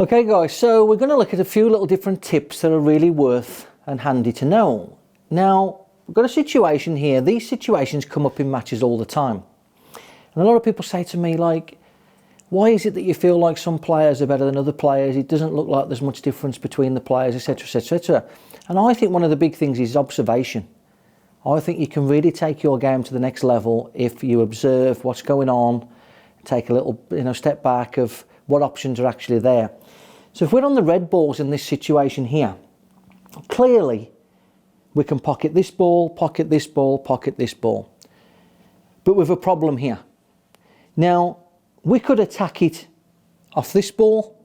Okay guys, so we're going to look at a few little different tips that are really worth and handy to know. Now, we've got a situation here. These situations come up in matches all the time. And a lot of people say to me, like, why is it that you feel like some players are better than other players? It doesn't look like there's much difference between the players, etc, etc, etc. And I think one of the big things is observation. I think you can really take your game to the next level if you observe what's going on, take a little step back of what options are actually there. So if we're on the red balls in this situation here, clearly we can pocket this ball, pocket this ball, pocket this ball. But with a problem here. Now, we could attack it off this ball,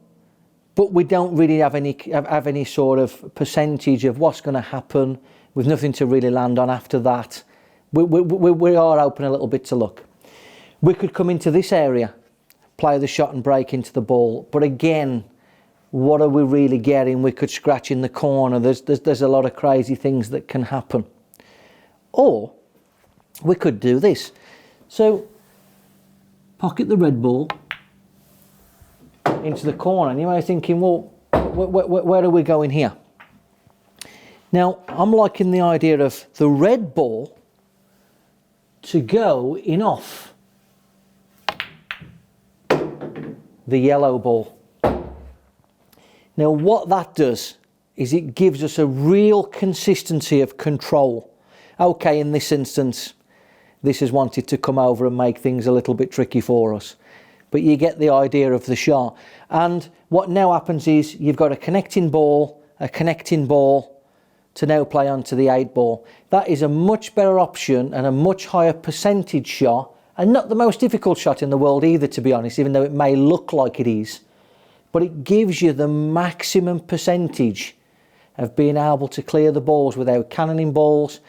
but we don't really have any sort of percentage of what's going to happen, with nothing to really land on after that. We are open a little bit to luck. We could come into this area, play the shot and break into the ball, but again, what are we really getting? We could scratch in the corner. There's a lot of crazy things that can happen. Or we could do this. So pocket the red ball into the corner, and you might be thinking, well, where are we going here? Now, I'm liking the idea of the red ball to go in off the yellow ball. Now, what that does is it gives us a real consistency of control. Okay, in this instance, this has wanted to come over and make things a little bit tricky for us. But you get the idea of the shot. And what now happens is you've got a connecting ball to now play onto the 8 ball. That is a much better option and a much higher percentage shot, and not the most difficult shot in the world either, to be honest, even though it may look like it is. But it gives you the maximum percentage of being able to clear the balls without cannoning balls,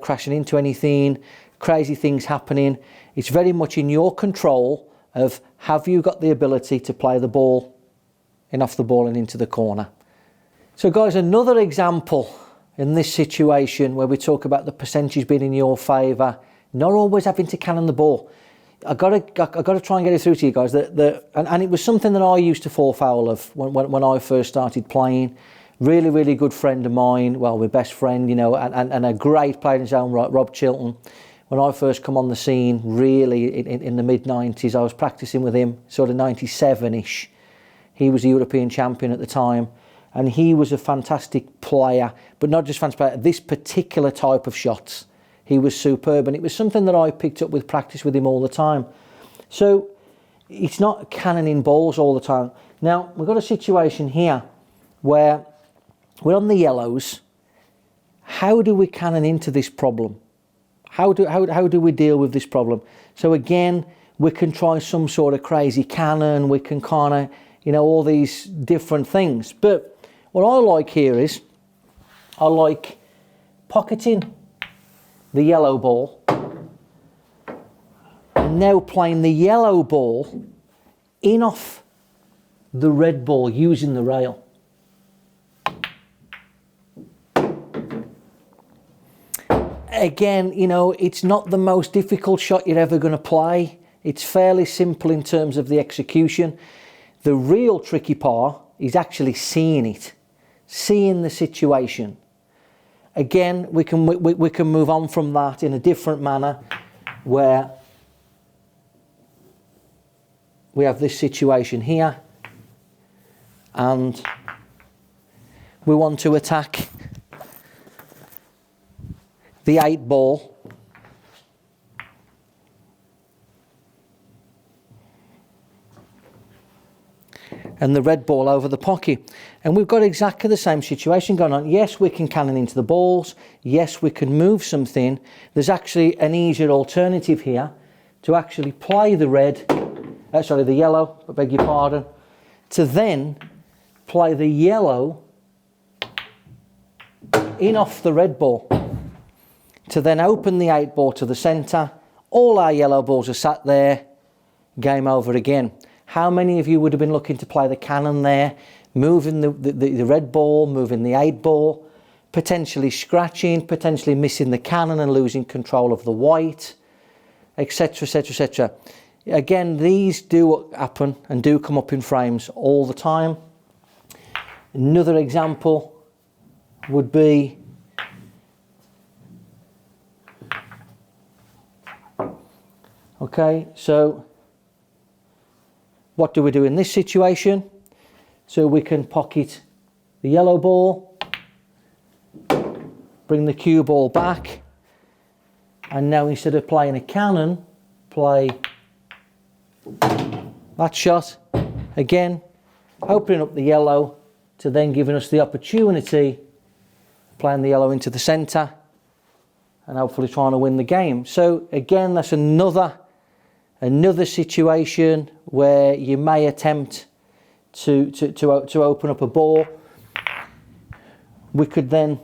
crashing into anything, crazy things happening. It's very much in your control of, have you got the ability to play the ball in off the ball and into the corner. So guys, another example in this situation where we talk about the percentage being in your favour, not always having to cannon the ball. I got to try and get it through to you guys. And it was something that I used to fall foul of when I first started playing. Really, really good friend of mine. Well, my best friend, and a great player in his own right, Rob Chilton. When I first come on the scene, really in the mid-90s, I was practicing with him, sort of 97-ish. He was a European champion at the time, and he was a fantastic player, but not just fantastic player. This particular type of shots, he was superb, and it was something that I picked up with practice with him all the time. So it's not cannoning balls all the time. Now, we've got a situation here where we're on the yellows. How do we cannon into this problem? How do we deal with this problem? So again, we can try some sort of crazy cannon. We can kind of, all these different things. But what I like here is, I like pocketing the yellow ball, and now playing the yellow ball in off the red ball using the rail. Again, it's not the most difficult shot you're ever going to play. It's fairly simple in terms of the execution. The real tricky part is actually seeing it, seeing the situation. Again, we can move on from that in a different manner, where we have this situation here, and we want to attack the 8 ball. And the red ball over the pocket. And we've got exactly the same situation going on. Yes, we can cannon into the balls. Yes, we can move something. There's actually an easier alternative here to actually play the the yellow, I beg your pardon, to then play the yellow in off the red ball, to then open the 8 ball to the centre. All our yellow balls are sat there. Game over again. How many of you would have been looking to play the cannon there, moving the red ball, moving the 8 ball, potentially scratching, potentially missing the cannon and losing control of the white, etc, etc, etc. Again, these do happen and do come up in frames all the time. Another example would be okay, so what do we do in this situation? So we can pocket the yellow ball, bring the cue ball back, and now instead of playing a cannon, play that shot. Again, opening up the yellow to then giving us the opportunity playing the yellow into the centre and hopefully trying to win the game. So again, that's another situation where you may attempt to open up a ball. We could then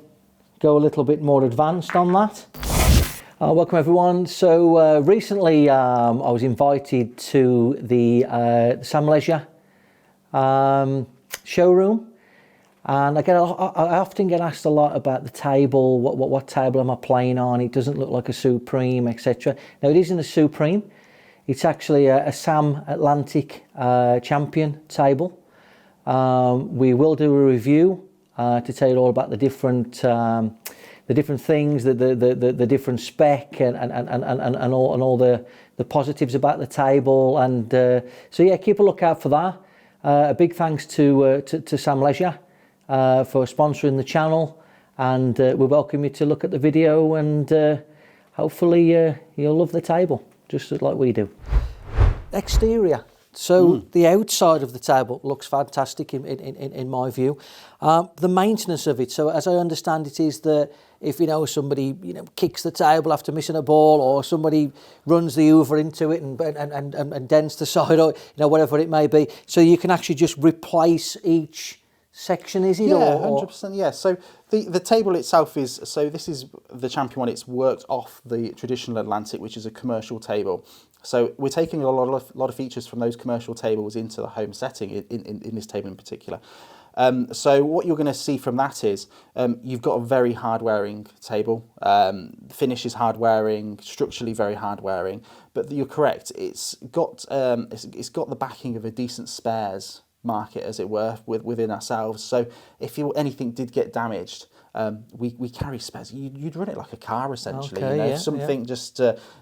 go a little bit more advanced on that. Welcome everyone. So recently I was invited to the Sam Leisure showroom, and I often get asked a lot about the table. What table am I playing on? It doesn't look like a Supreme, etc. Now it isn't a Supreme. It's actually a Sam Atlantic Champion table. We will do a review to tell you all about the different things, the different spec and all the positives about the table. And so yeah, keep a lookout for that. A big thanks to Sam Leisure for sponsoring the channel, and we welcome you to look at the video, and hopefully you'll love the table just like we do. Exterior. So the outside of the table looks fantastic in my view. The maintenance of it, so as I understand it, is that if somebody kicks the table after missing a ball, or somebody runs the Hoover into it and dents the side, or whatever it may be, so you can actually just replace each section, is it? Yeah, 100%. Yeah. So the table itself is, so this is the Champion one. It's worked off the traditional Atlantic, which is a commercial table. So we're taking a lot of features from those commercial tables into the home setting in this table in particular. So what you're going to see from that is you've got a very hard-wearing table. Finish is hard-wearing, structurally very hard-wearing. But you're correct. It's got the backing of a decent spares market, as it were, within ourselves. So if anything did get damaged, we carry spares. You'd run it like a car, essentially. Okay, if something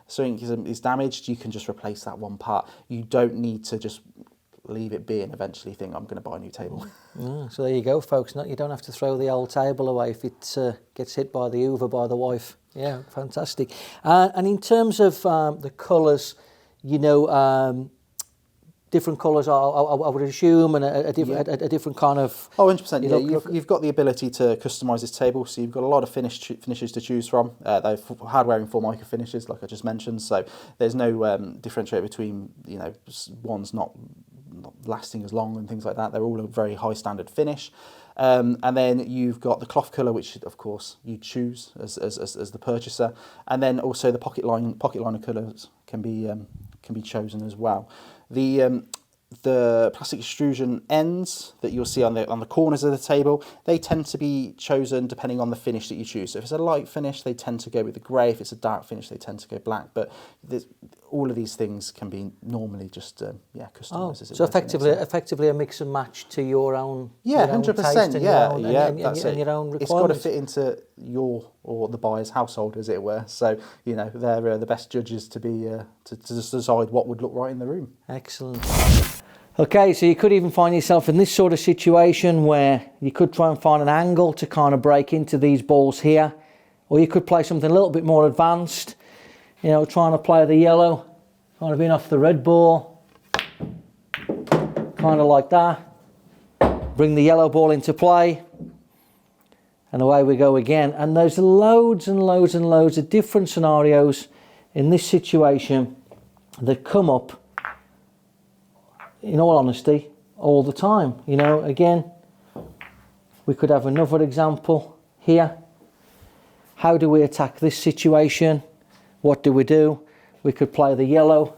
something is damaged, you can just replace that one part. You don't need to just leave it be and eventually think, I'm going to buy a new table. So there you go, folks. You don't have to throw the old table away if it gets hit by the Hoover by the wife. Yeah, fantastic. And in terms of the colours, different colours, I would assume, and a different kind of... Oh, 100%. Yeah, you've got the ability to customise this table, so you've got a lot of finishes to choose from. They're hard-wearing Formica finishes, like I just mentioned, so there's no differentiate between, one's not lasting as long and things like that. They're all a very high standard finish. And then you've got the cloth colour, which of course you choose as the purchaser, and then also the pocket liner colours can be chosen as well. The plastic extrusion ends that you'll see on the corners of the table, they tend to be chosen depending on the finish that you choose. So if it's a light finish, they tend to go with the grey. If it's a dark finish, they tend to go black. But all of these things can be normally just customised. So effectively a mix and match to your own. Yeah, 100%. And your own requirements. It's got to fit into your or the buyer's household, as it were. So they're the best judges to be to decide what would look right in the room. Excellent. Okay, so you could even find yourself in this sort of situation where you could try and find an angle to kind of break into these balls here, or you could play something a little bit more advanced, trying to play the yellow, kind of in off the red ball, kind of like that. Bring the yellow ball into play, and away we go again. And there's loads and loads and loads of different scenarios in this situation that come up, in all honesty, all the time. Again, we could have another example here. How do we attack this situation? What do? We could play the yellow,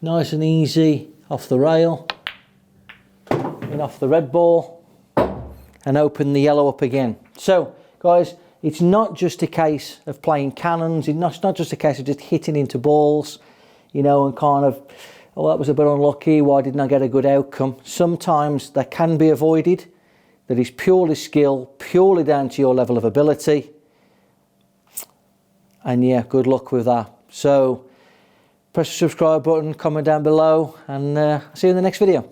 nice and easy, off the rail, and off the red ball, and open the yellow up again. So, guys, it's not just a case of playing cannons. It's not just a case of just hitting into balls, and kind of, oh, that was a bit unlucky, why didn't I get a good outcome? Sometimes that can be avoided. that is purely skill, purely down to your level of ability. And yeah, good luck with that. So press the subscribe button, comment down below, and see you in the next video.